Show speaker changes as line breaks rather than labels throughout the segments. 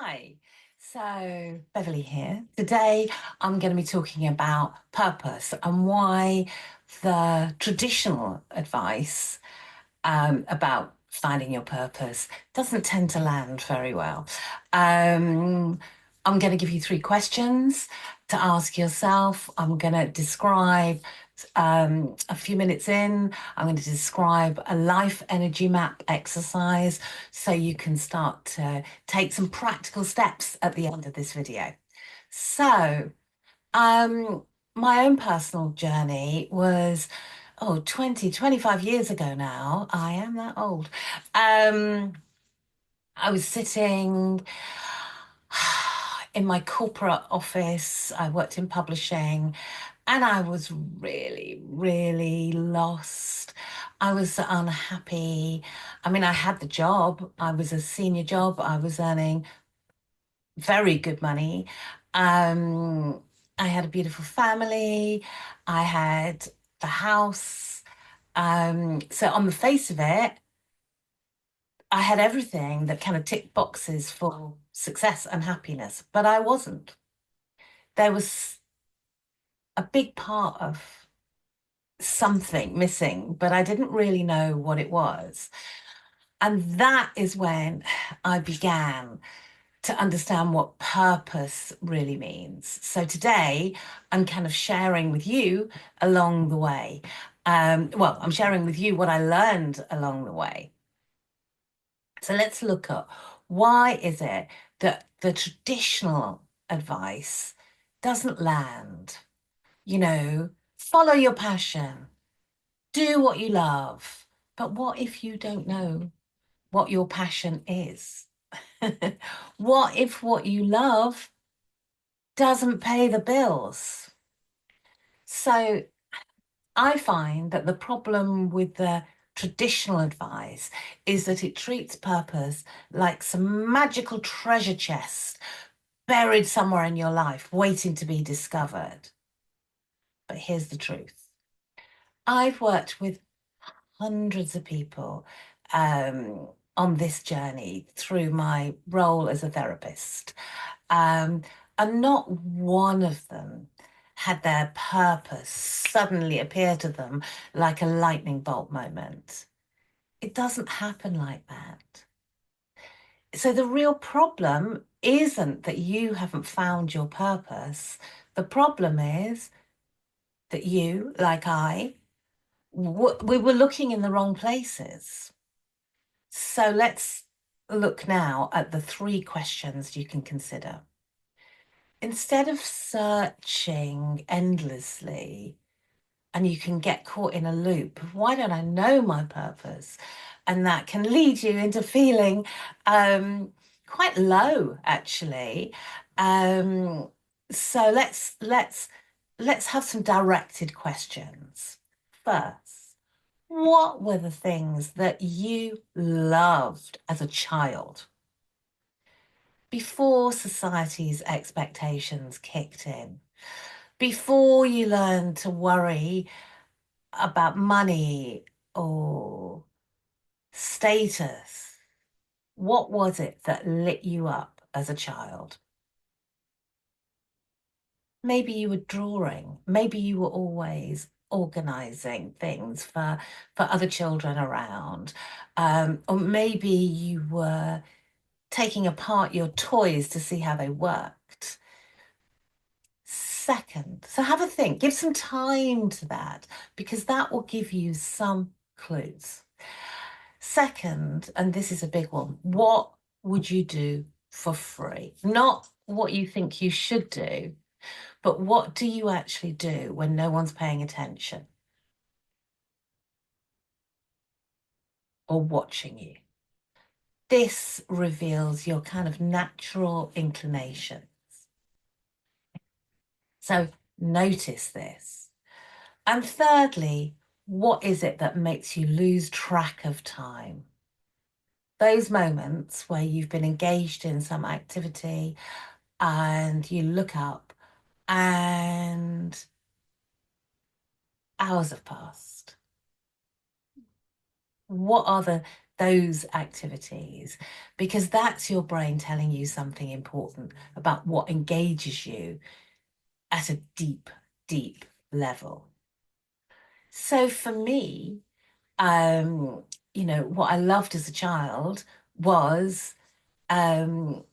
Hi. So, Beverly here. Today, I'm going to be talking about purpose and why the traditional advice about finding your purpose doesn't tend to land very well. Um, I'm going to give you three questions to ask yourself. I'm going to describe a few minutes in, I'm going to describe a life energy map exercise so you can start to take some practical steps at the end of this video. So, um, my own personal journey was, 25 years ago now. I am that old. Um, I was sitting in my corporate office. I worked in publishing and I was really, really lost. I was unhappy. I mean, I had the job. I was a senior job. I was earning very good money. Um, I had a beautiful family. I had the house. So on the face of it, I had everything that kind of ticked boxes for success and happiness, but I wasn't. There was a big part of something missing, but I didn't really know what it was. And that is when I began to understand what purpose really means. So today, I'm kind of sharing with you along the way. I'm sharing with you what I learned along the way. So let's look at why is it that the traditional advice doesn't land? Follow your passion, do what you love. But what if you don't know what your passion is? What if what you love doesn't pay the bills? So I find that the problem with the traditional advice is that it treats purpose like some magical treasure chest buried somewhere in your life, waiting to be discovered. But here's the truth. I've worked with hundreds of people on this journey through my role as a therapist. Um, and not one of them had their purpose suddenly appear to them like a lightning bolt moment. It doesn't happen like that. So the real problem isn't that you haven't found your purpose. The problem is that you, like we were looking in the wrong places. So let's look now at the three questions you can consider. Instead of searching endlessly, and you can get caught in a loop of why don't I know my purpose? And that can lead you into feeling quite low, actually. Um, so let's have some directed questions. First, what were the things that you loved as a child before society's expectations kicked in? Before you learned to worry about money or status, what was it that lit you up as a child? Maybe you were drawing, maybe you were always organizing things for other children around, or maybe you were taking apart your toys to see how they worked. Second, so have a think, give some time to that, because that will give you some clues. Second, and this is a big one, what would you do for free? Not what you think you should do, but what do you actually do when no one's paying attention or watching you? This reveals your kind of natural inclinations. So notice this. And thirdly, what is it that makes you lose track of time? Those moments where you've been engaged in some activity and you look up and hours have passed. What are those activities, because that's your brain telling you something important about what engages you at a deep, deep level. So for me, um, what I loved as a child was um,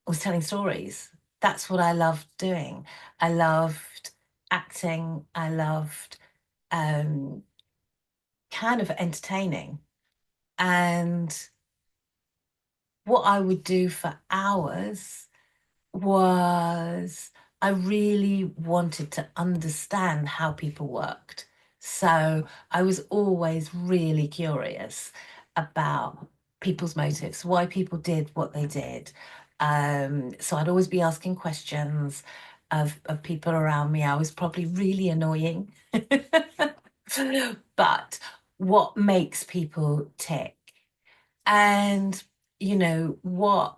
was telling stories. That's what I loved doing. I loved acting. I loved um, kind of entertaining. And what I would do for hours was I really wanted to understand how people worked. So I was always really curious about people's motives, why people did what they did. So I'd always be asking questions of people around me. I was probably really annoying. But what makes people tick? And what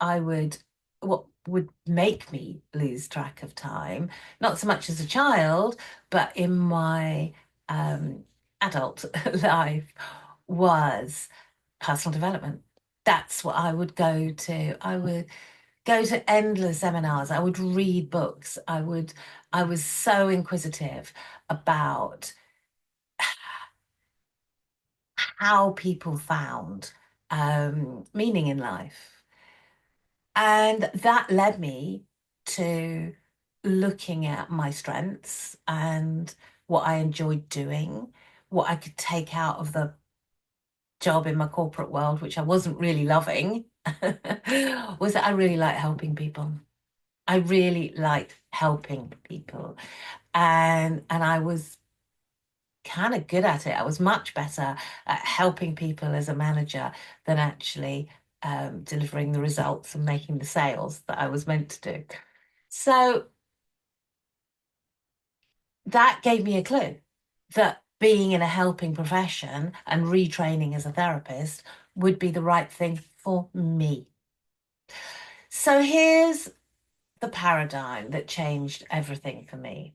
I would what would make me lose track of time, not so much as a child, but in my um, adult life, was personal development. That's what I would go to. I would go to endless seminars. I would read books. I was so inquisitive about how people found meaning in life. And that led me to looking at my strengths and what I enjoyed doing, what I could take out of the job in my corporate world, which I wasn't really loving, was that I really like helping people. I really liked helping people. And I was kind of good at it. I was much better at helping people as a manager than actually delivering the results and making the sales that I was meant to do. So that gave me a clue that being in a helping profession and retraining as a therapist would be the right thing for me. So here's the paradigm that changed everything for me.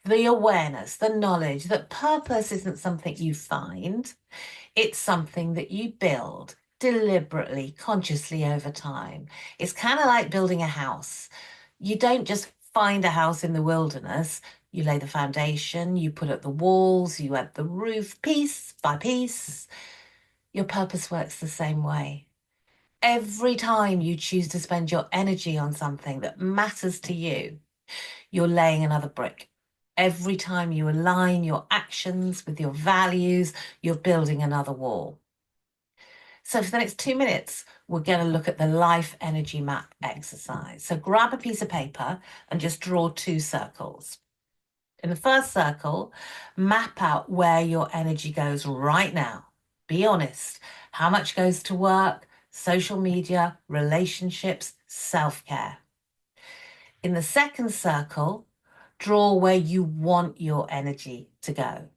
The awareness, the knowledge that purpose isn't something you find. It's something that you build deliberately, consciously over time. It's kind of like building a house. You don't just find a house in the wilderness. You lay the foundation, you put up the walls, you add the roof piece by piece. Your purpose works the same way. Every time you choose to spend your energy on something that matters to you, you're laying another brick. Every time you align your actions with your values, you're building another wall. So for the next 2 minutes, we're going to look at the life energy map exercise. So grab a piece of paper and just draw two circles. In the first circle, map out where your energy goes right now. Be honest. How much goes to work, social media, relationships, self-care? In the second circle, draw where you want your energy to go.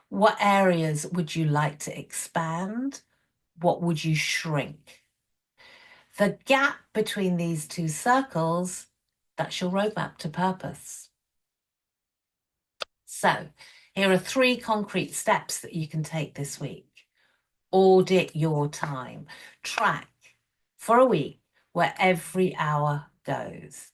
What areas would you like to expand? What would you shrink? The gap between these two circles, that's your roadmap to purpose. So here are 3 concrete steps that you can take this week. Audit your time. Track for a week where every hour goes.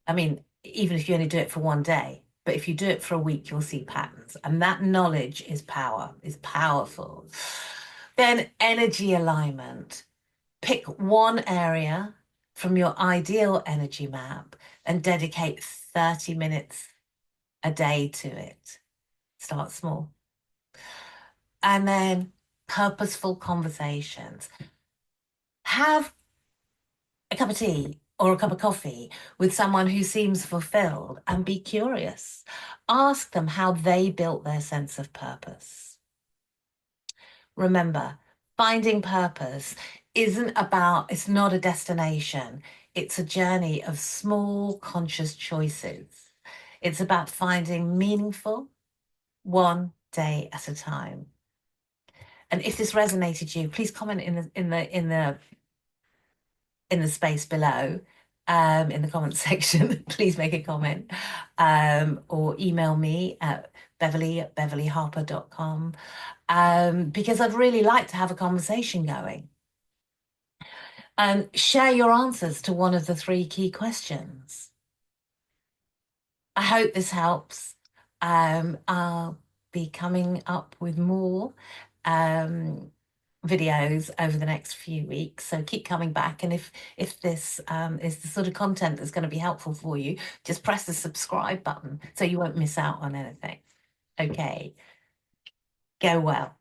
Even if you only do it for one day, but if you do it for a week, you'll see patterns. And that knowledge is powerful. Then energy alignment. Pick one area from your ideal energy map and dedicate 30 minutes a day to it. Start small. And then purposeful conversations. Have a cup of tea or a cup of coffee with someone who seems fulfilled and be curious. Ask them how they built their sense of purpose. Remember, finding purpose it's not a destination. It's a journey of small conscious choices. It's about finding meaningful one day at a time. And if this resonated you, please comment in the space below, in the comment section. Please make a comment, or email me at beverly@beverlyharper.com, because I'd really like to have a conversation going. And share your answers to one of the three key questions. I hope this helps. I'll be coming up with more videos over the next few weeks, so keep coming back. And if this is the sort of content that's going to be helpful for you, just press the subscribe button so you won't miss out on anything. Okay, go well.